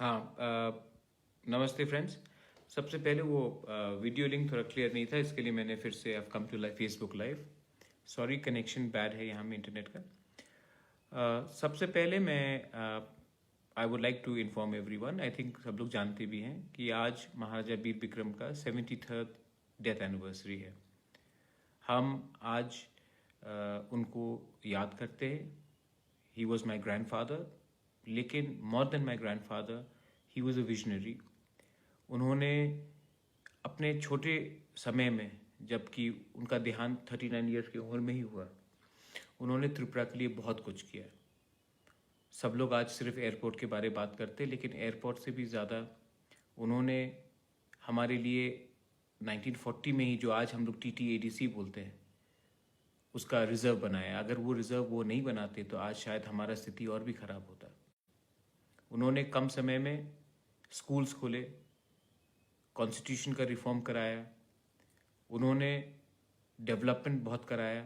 हाँ। नमस्ते फ्रेंड्स। सबसे पहले वो वीडियो लिंक थोड़ा क्लियर नहीं था, इसके लिए मैंने फिर से अब come to live Facebook live. Sorry, connection bad है यहाँ में इंटरनेट का। सबसे पहले मैं I would like to inform everyone, I think सब लोग जानते भी हैं कि आज महाराजा वीर विक्रम का 73rd डेथ एनिवर्सरी है। हम आज उनको याद करते हैं। He was my grandfather, लेकिन more than my grandfather he was a visionary. उन्होंने अपने छोटे समय में, जबकि उनका देहांत 39 ईयर्स की उम्र में ही हुआ, उन्होंने त्रिपुरा के लिए बहुत कुछ किया। सब लोग आज सिर्फ एयरपोर्ट के बारे में बात करते, लेकिन एयरपोर्ट से भी ज़्यादा उन्होंने हमारे लिए 1940 में ही, जो आज हम लोग TTADC बोलते हैं, उसका रिज़र्व बनाया। अगर वो रिज़र्व वो नहीं बनाते तो आज शायद हमारा स्थिति और भी ख़राब होता। उन्होंने कम समय में स्कूल्स खोले, कॉन्स्टिट्यूशन का रिफॉर्म कराया, उन्होंने डेवलपमेंट बहुत कराया।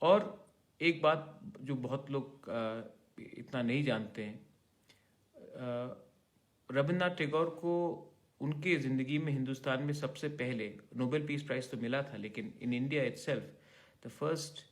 और एक बात जो बहुत लोग इतना नहीं जानते हैं, रविन्द्रनाथ टैगोर को उनके ज़िंदगी में हिंदुस्तान में सबसे पहले नोबेल पीस प्राइज़ तो मिला था, लेकिन in India itself the first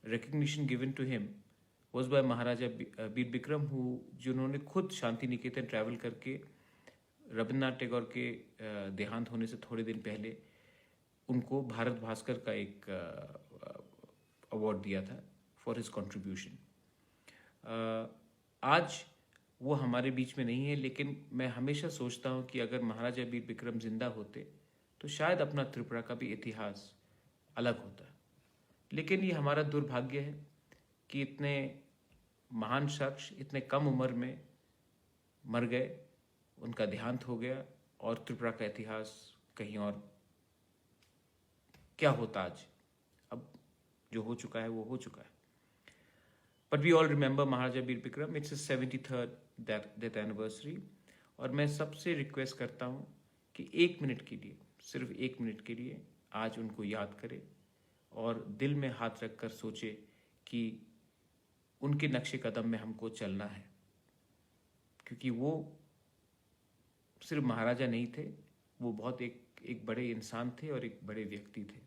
recognition given to him was by Maharaja वीर विक्रम, जिन्होंने खुद शांति निकेतन ट्रैवल करके रविन्द्रनाथ टैगोर के देहांत होने से थोड़े दिन पहले उनको भारत भास्कर का एक अवार्ड दिया था फॉर हिज कंट्रीब्यूशन। आज वो हमारे बीच में नहीं है, लेकिन मैं हमेशा सोचता हूँ कि अगर महाराजा वीर विक्रम जिंदा होते तो शायद अपना त्रिपुरा का भी इतिहास अलग होता। लेकिन ये हमारा दुर्भाग्य है कि इतने महान शख्स इतने कम उम्र में मर गए, उनका देहांत हो गया, और त्रिपुरा का इतिहास कहीं और। क्या होता आज? अब जो हो चुका है वो हो चुका है। But we all remember Maharaja Veer Vikram, it's 73rd death anniversary. और मैं सबसे रिक्वेस्ट करता हूँ कि 1 मिनट के लिए, सिर्फ 1 मिनट के लिए आज उनको याद करें और दिल में हाथ रख कर सोचे कि उनके नक्शे कदम में हमको चलना है, क्योंकि वो सिर्फ महाराजा नहीं थे, वो बहुत एक बड़े इंसान थे और एक बड़े व्यक्ति थे।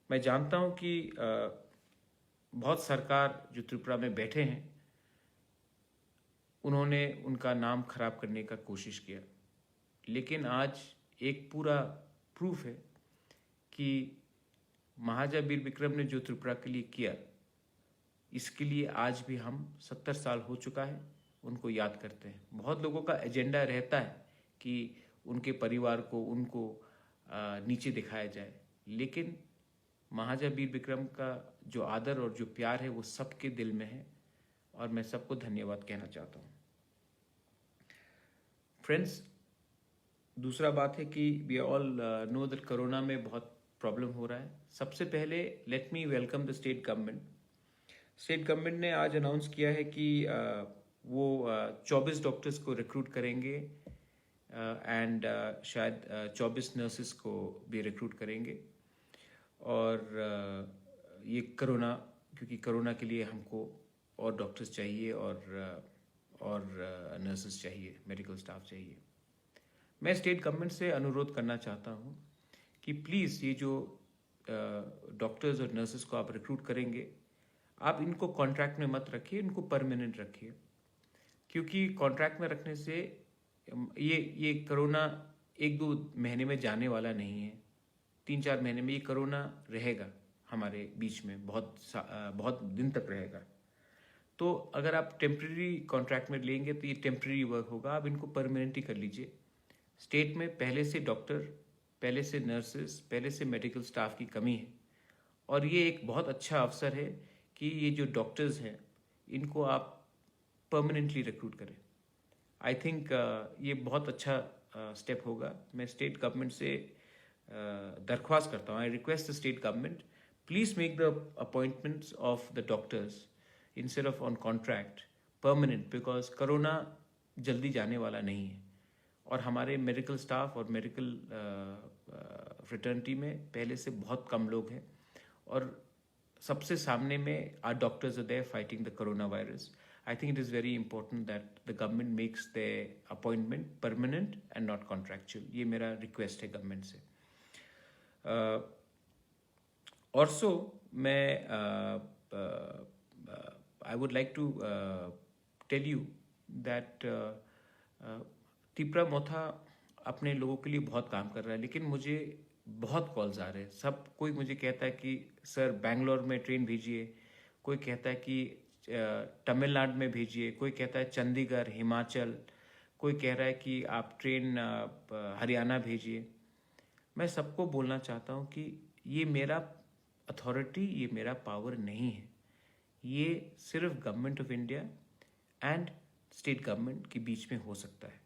मैं जानता हूँ कि बहुत सरकार जो त्रिपुरा में बैठे हैं, उन्होंने उनका नाम खराब करने का कोशिश किया, लेकिन आज एक पूरा प्रूफ है कि महाराजा वीर विक्रम ने जो त्रिपुरा के लिए किया, इसके लिए आज भी हम 70 साल हो चुका है उनको याद करते हैं। बहुत लोगों का एजेंडा रहता है कि उनके परिवार को, उनको नीचे दिखाया जाए, लेकिन महाराजा वीर विक्रम का जो आदर और जो प्यार है वो सबके दिल में है, और मैं सबको धन्यवाद कहना चाहता हूँ। फ्रेंड्स, दूसरा बात है कि we all know that corona में बहुत प्रॉब्लम हो रहा है। सबसे पहले let me welcome the state government. State government ने आज अनाउंस किया है कि वो 24 डॉक्टर्स को रिक्रूट करेंगे, एंड शायद 24 नर्सेस को भी रिक्रूट करेंगे। और ये कोरोना, क्योंकि कोरोना के लिए हमको और डॉक्टर्स चाहिए और नर्सेस चाहिए, मेडिकल स्टाफ चाहिए। मैं स्टेट गवर्नमेंट से अनुरोध करना चाहता हूँ कि प्लीज़ ये जो डॉक्टर्स और नर्सेस को आप रिक्रूट करेंगे, आप इनको कॉन्ट्रैक्ट में मत रखिए, इनको परमानेंट रखिए, क्योंकि कॉन्ट्रैक्ट में रखने से ये कोरोना 1-2 महीने में जाने वाला नहीं है। 3-4 महीने में ये कोरोना रहेगा हमारे बीच में, बहुत दिन तक रहेगा। तो अगर आप टेम्प्रेरी कॉन्ट्रैक्ट में लेंगे तो ये टेम्प्रेरी वर्क होगा, आप इनको परमानेंट ही कर लीजिए। स्टेट में पहले से डॉक्टर, पहले से नर्सेस, पहले से मेडिकल स्टाफ की कमी है, और ये एक बहुत अच्छा अवसर है कि ये जो डॉक्टर्स हैं इनको आप परमानेंटली रिक्रूट करें। आई थिंक ये बहुत अच्छा स्टेप होगा। मैं स्टेट गवर्नमेंट से दरख्वास्त करता हूँ, I request the state government, please make the appointments of the doctors instead of on contract permanent, because corona जल्दी जाने वाला नहीं है, और हमारे मेडिकल स्टाफ और मेडिकल फ्रेटर्निटी में पहले से बहुत कम लोग हैं, और सबसे सामने में are doctors are there fighting the corona virus. I think it is very important that the government makes their appointment permanent and not contractual. ये मेरा request है government से. Also, I would like to tell you that Tipra मोथा अपने लोगों के लिए बहुत काम कर रहा है, लेकिन मुझे बहुत कॉल्स आ रहे हैं. सब कोई मुझे कहता है कि सर बेंगलोर में ट्रेन भेजिए, कोई कहता है कि तमिलनाडु में भेजिए, कोई कहता है चंडीगढ़, हिमाचल, कोई कह रहा है कि आप ट्रेन हरियाणा भेजिए. मैं सबको बोलना चाहता हूँ कि ये मेरा अथॉरिटी, ये मेरा पावर नहीं है. ये सिर्फ government of India and state government के बीच में हो सकता है.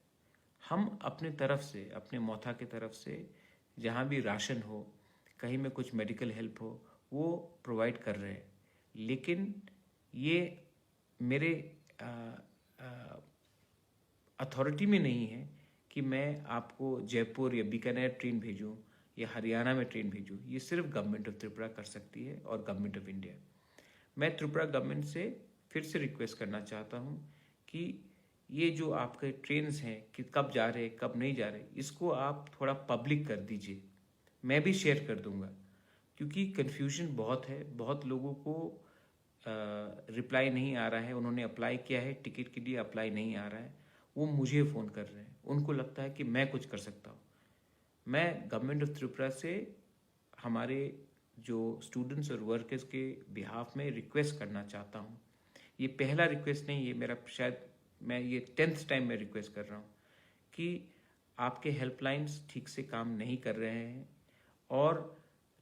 हम अपने तरफ से, अपने मोथा की तरफ से जहाँ भी राशन हो, कहीं में कुछ मेडिकल हेल्प हो, वो प्रोवाइड कर रहे हैं. लेकिन ये मेरे अथॉरिटी में नहीं है कि मैं आपको जयपुर या बीकानेर ट्रेन भेजूं या हरियाणा में ट्रेन भेजूं. ये सिर्फ गवर्नमेंट ऑफ त्रिपुरा कर सकती है और गवर्नमेंट ऑफ इंडिया. मैं त्रिपुरा गवर्नमेंट से फिर से रिक्वेस्ट करना चाहता हूँ कि ये जो आपके ट्रेन्स हैं कि कब जा रहे कब नहीं जा रहे, इसको आप थोड़ा पब्लिक कर दीजिए. मैं भी शेयर कर दूंगा, क्योंकि कन्फ्यूजन बहुत है. बहुत लोगों को रिप्लाई नहीं आ रहा है. उन्होंने अप्लाई किया है टिकट के लिए, अप्लाई नहीं आ रहा है. वो मुझे फ़ोन कर रहे हैं. उनको लगता है कि मैं कुछ कर सकता हूँ. मैं गवर्नमेंट ऑफ त्रिपुरा से हमारे जो स्टूडेंट्स और वर्कर्स के बिहाफ में रिक्वेस्ट करना चाहता हूँ. ये पहला रिक्वेस्ट नहीं, ये मेरा शायद मैं ये 10th टाइम मैं रिक्वेस्ट कर रहा हूँ कि आपके हेल्पलाइंस ठीक से काम नहीं कर रहे हैं और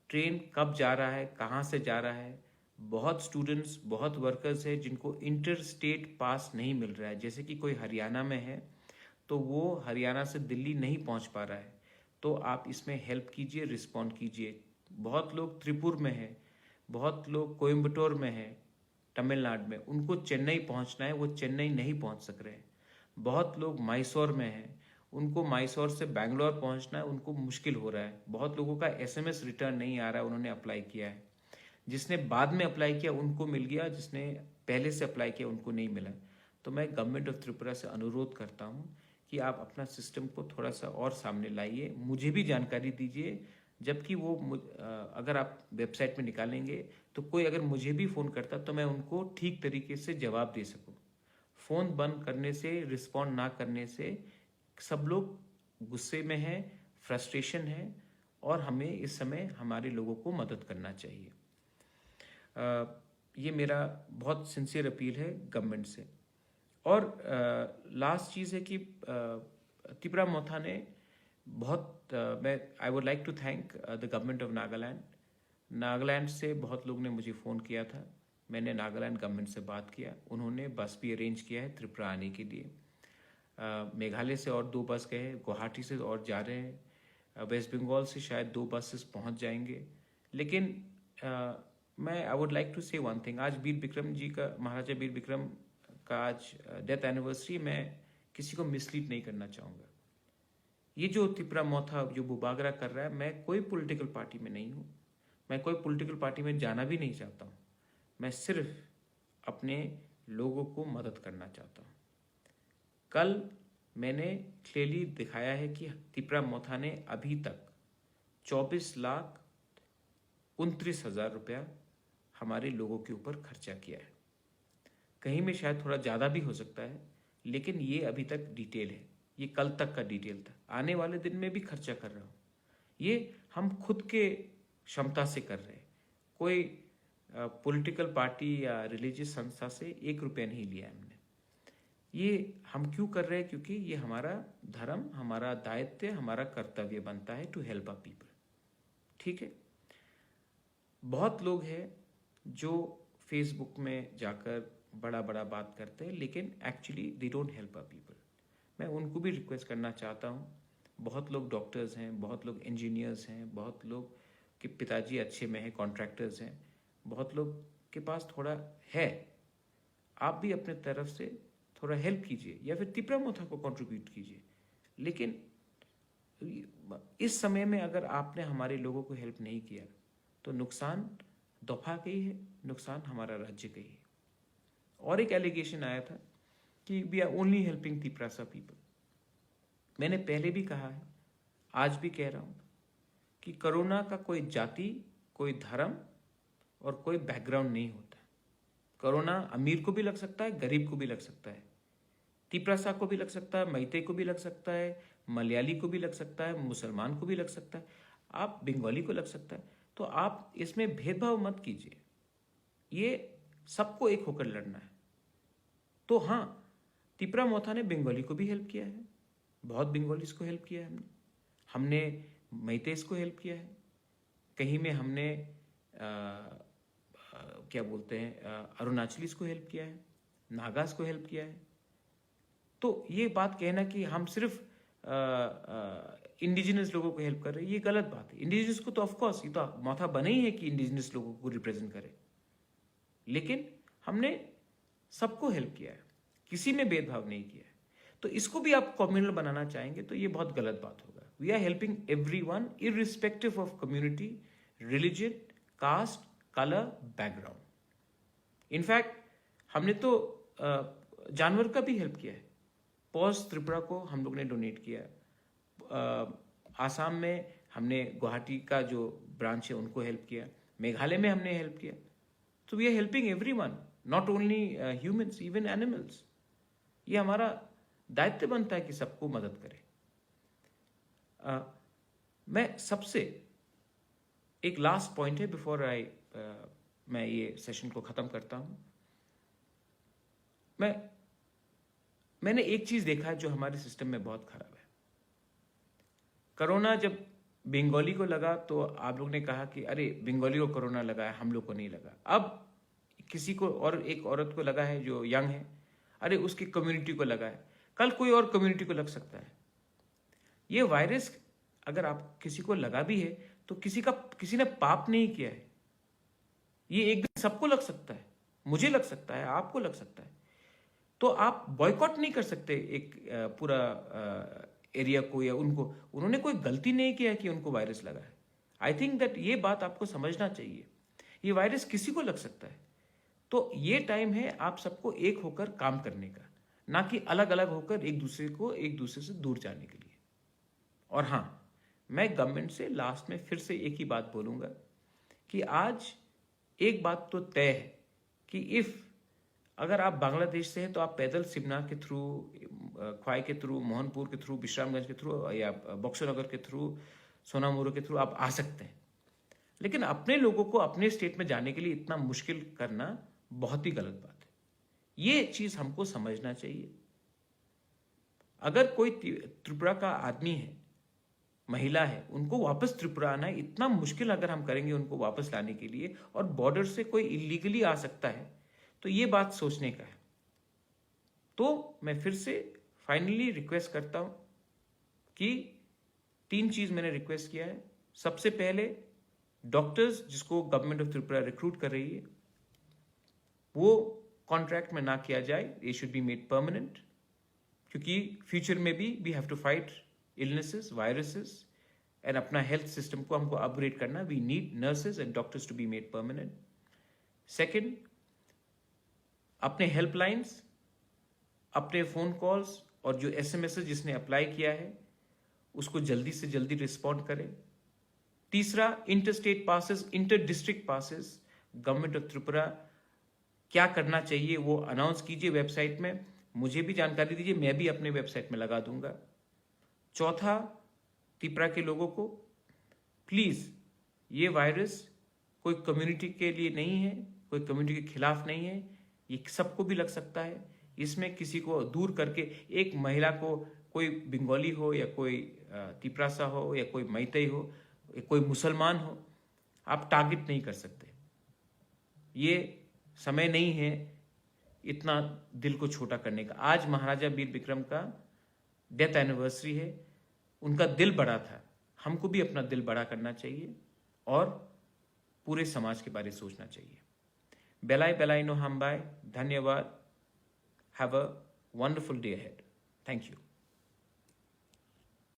ट्रेन कब जा रहा है, कहाँ से जा रहा है. बहुत स्टूडेंट्स, बहुत वर्कर्स हैं जिनको इंटर स्टेट पास नहीं मिल रहा है. जैसे कि कोई हरियाणा में है तो वो हरियाणा से दिल्ली नहीं पहुंच पा रहा है. तो आप इसमें हेल्प कीजिए, रिस्पॉन्ड कीजिए. बहुत लोग त्रिपुर में है, बहुत लोग कोयम्बटूर में है, तमिलनाडु में, उनको चेन्नई पहुंचना है, वो चेन्नई नहीं पहुंच सक रहे हैं. बहुत लोग मैसूर में हैं, उनको मैसूर से बैंगलोर पहुंचना है, उनको मुश्किल हो रहा है. बहुत लोगों का SMS रिटर्न नहीं आ रहा है. उन्होंने अप्लाई किया है, जिसने बाद में अप्लाई किया उनको मिल गया, जिसने पहले से अप्लाई किया उनको नहीं मिला. तो मैं गवर्नमेंट ऑफ त्रिपुरा से अनुरोध करता हूँ कि आप अपना सिस्टम को थोड़ा सा और सामने लाइए, मुझे भी जानकारी दीजिए. जबकि वो अगर आप वेबसाइट में निकालेंगे तो कोई अगर मुझे भी फ़ोन करता तो मैं उनको ठीक तरीके से जवाब दे सकूं. फ़ोन बंद करने से, रिस्पॉन्ड ना करने से सब लोग गुस्से में हैं, फ्रस्ट्रेशन है, और हमें इस समय हमारे लोगों को मदद करना चाहिए. ये मेरा बहुत सिंसियर अपील है गवर्नमेंट से. और लास्ट चीज़ है कि तिपरा मोथा ने बहुत मैं I would like to thank the government of Nagaland. Nagaland से बहुत लोग ने मुझे फ़ोन किया था. मैंने नागालैंड गवर्नमेंट से बात किया, उन्होंने बस भी अरेंज किया है त्रिपुरा आने के लिए. मेघालय से और 2 बस गए, गुवाहाटी से और जा रहे हैं, वेस्ट बंगाल से शायद 2 बसेस पहुंच जाएंगे. लेकिन मैं आई वुड लाइक टू से वन थिंग. आज वीर विक्रम जी का, महाराजा वीर विक्रम का आज डेथ एनिवर्सरी. मैं किसी को मिसलीड नहीं करना चाहूँगा. ये जो तिपरा मोथा जो बुबागरा कर रहा है, मैं कोई पॉलिटिकल पार्टी में नहीं हूँ, मैं कोई पॉलिटिकल पार्टी में जाना भी नहीं चाहता हूँ. मैं सिर्फ अपने लोगों को मदद करना चाहता हूँ. कल मैंने क्लियरली दिखाया है कि तिपरा मोथा ने अभी तक 24,29,000 रुपया हमारे लोगों के ऊपर खर्चा किया है. कहीं में शायद थोड़ा ज़्यादा भी हो सकता है, लेकिन ये अभी तक डिटेल है. ये कल तक का डिटेल था. आने वाले दिन में भी खर्चा कर रहा हूँ. ये हम खुद के क्षमता से कर रहे हैं. कोई पॉलिटिकल पार्टी या रिलीजियस संस्था से 1 रुपया नहीं लिया हमने. ये हम क्यों कर रहे हैं? क्योंकि ये हमारा धर्म, हमारा दायित्व, हमारा कर्तव्य बनता है टू हेल्प आवर पीपल. ठीक है. बहुत लोग हैं जो फेसबुक में जाकर बड़ा बड़ा बात करते हैं, लेकिन actually they don't help our people. मैं उनको भी रिक्वेस्ट करना चाहता हूँ. बहुत लोग डॉक्टर्स हैं, बहुत लोग इंजीनियर्स हैं, बहुत लोग के पिताजी अच्छे में हैं, कॉन्ट्रैक्टर्स हैं, बहुत लोग के पास थोड़ा है. आप भी अपने तरफ से थोड़ा हेल्प कीजिए या फिर तिपरा मोथा को कंट्रीब्यूट कीजिए. लेकिन इस समय में अगर आपने हमारे लोगों को हेल्प नहीं किया तो नुकसान दफा का ही है, नुकसान हमारा राज्य का ही है. और एक एलिगेशन आया था कि we are only helping Tiprasa people. मैंने पहले भी कहा है, आज भी कह रहा हूँ कि कोरोना का कोई जाति, कोई धर्म और कोई बैकग्राउंड नहीं होता। कोरोना अमीर को भी लग सकता है, गरीब को भी लग सकता है, तिप्रासा को भी लग सकता है, मैते को भी लग सकता है, मलयाली को भी लग सकता है, मुसलमान को भी लग सकता है, आप बंगाली को लग सकता है। तो आप इसमें भेदभाव मत कीजिए, ये सबको एक होकर लड़ना है। तो हाँ, तिप्रा मोथा ने बंगाली को भी हेल्प किया है, बहुत बंगालीज को हेल्प किया है हमने मैतेस को हेल्प किया है, कहीं में हमने क्या बोलते हैं अरुणाचलीज को हेल्प किया है, नागास को हेल्प किया है। तो ये बात कहना कि हम सिर्फ इंडिजिनस लोगों को हेल्प कर रहे हैं, ये गलत बात है। इंडिजिनस को तो ऑफकोर्स ये तो माथा बना ही है कि इंडिजिनस लोगों को रिप्रेजेंट करे, लेकिन हमने सबको हेल्प किया है, किसी में भेदभाव नहीं किया है। तो इसको भी आप कम्युनल बनाना चाहेंगे तो ये बहुत गलत बात होगा। We are helping everyone irrespective of community, religion, caste, colour, background. In fact हमने तो जानवर का भी हेल्प किया है। पॉज त्रिपुरा को हम लोग ने डोनेट किया। आसाम में हमने गुवाहाटी का जो ब्रांच है उनको हेल्प किया, मेघालय में हमने हेल्प किया। तो we are helping everyone, not only humans, even animals. ये हमारा दायित्व बनता है कि सबको मदद करें। मैं सबसे एक लास्ट पॉइंट है बिफोर मैं ये सेशन को खत्म करता हूं। मैंने एक चीज देखा है जो हमारे सिस्टम में बहुत खराब है। कोरोना जब बंगाली को लगा तो आप लोग ने कहा कि अरे बंगाली को कोरोना लगा है, हम लोग को नहीं लगा। अब किसी को और एक औरत को लगा है जो यंग है, अरे उसकी कम्युनिटी को लगा है, कल कोई और कम्युनिटी को लग सकता है। ये वायरस अगर आप किसी को लगा भी है तो किसी ने पाप नहीं किया है। ये एक दिन सबको लग सकता है, मुझे लग सकता है, आपको लग सकता है। तो आप बॉयकॉट नहीं कर सकते एक पूरा एरिया को या उनको। उन्होंने कोई गलती नहीं किया कि उनको वायरस लगा है। आई थिंक दैट ये बात आपको समझना चाहिए। ये वायरस किसी को लग सकता है। तो ये टाइम है आप सबको एक होकर काम करने का, ना कि अलग अलग होकर एक दूसरे से दूर जाने के लिए। और हाँ, मैं गवर्नमेंट से लास्ट में फिर से एक ही बात बोलूंगा कि आज एक बात तो तय है कि अगर आप बांग्लादेश से हैं तो आप पैदल सिमना के थ्रू, ख्वाई के थ्रू, मोहनपुर के थ्रू, विश्रामगंज के थ्रू या बक्सर के थ्रू, सोनामुरो के थ्रू आप आ सकते हैं। लेकिन अपने लोगों को अपने स्टेट में जाने के लिए इतना मुश्किल करना बहुत ही गलत बात है। ये चीज हमको समझना चाहिए। अगर कोई त्रिपुरा का आदमी है, महिला है, उनको वापस त्रिपुरा आना है, इतना मुश्किल अगर हम करेंगे उनको वापस लाने के लिए, और बॉर्डर से कोई इलीगली आ सकता है, तो ये बात सोचने का है। तो मैं फिर से फाइनली रिक्वेस्ट करता हूं कि 3 चीज मैंने रिक्वेस्ट किया है। सबसे पहले डॉक्टर्स जिसको गवर्नमेंट ऑफ त्रिपुरा रिक्रूट कर रही है वो कॉन्ट्रैक्ट में ना किया जाए, they should be made permanent, क्योंकि फ्यूचर में भी we have to fight illnesses, viruses, and अपना हेल्थ सिस्टम को हमको अपग्रेड करना। We need nurses and doctors to be made permanent. Second, अपने हेल्पलाइंस, अपने फोन कॉल्स और जो एसएमएस जिसने अप्लाई किया है उसको जल्दी से जल्दी रिस्पॉन्ड करें। तीसरा, inter state passes, inter district passes, government of Tripura क्या करना चाहिए वो अनाउंस कीजिए वेबसाइट में, मुझे भी जानकारी दीजिए, मैं भी अपने वेबसाइट में लगा दूंगा। चौथा, त्रिपुरा के लोगों को प्लीज, ये वायरस कोई कम्युनिटी के लिए नहीं है, कोई कम्युनिटी के खिलाफ नहीं है, ये सबको भी लग सकता है। इसमें किसी को दूर करके एक महिला को, कोई बंगाली हो या कोई तिप्रासा हो या कोई मैतई हो या कोई मुसलमान हो, आप टारगेट नहीं कर सकते। ये समय नहीं है इतना दिल को छोटा करने का। आज महाराजा वीर विक्रम का डेथ एनिवर्सरी है, उनका दिल बड़ा था, हमको भी अपना दिल बड़ा करना चाहिए और पूरे समाज के बारे में सोचना चाहिए। बेलाई बेलाई नो हम बाय, धन्यवाद। Have a wonderful day ahead. Thank you.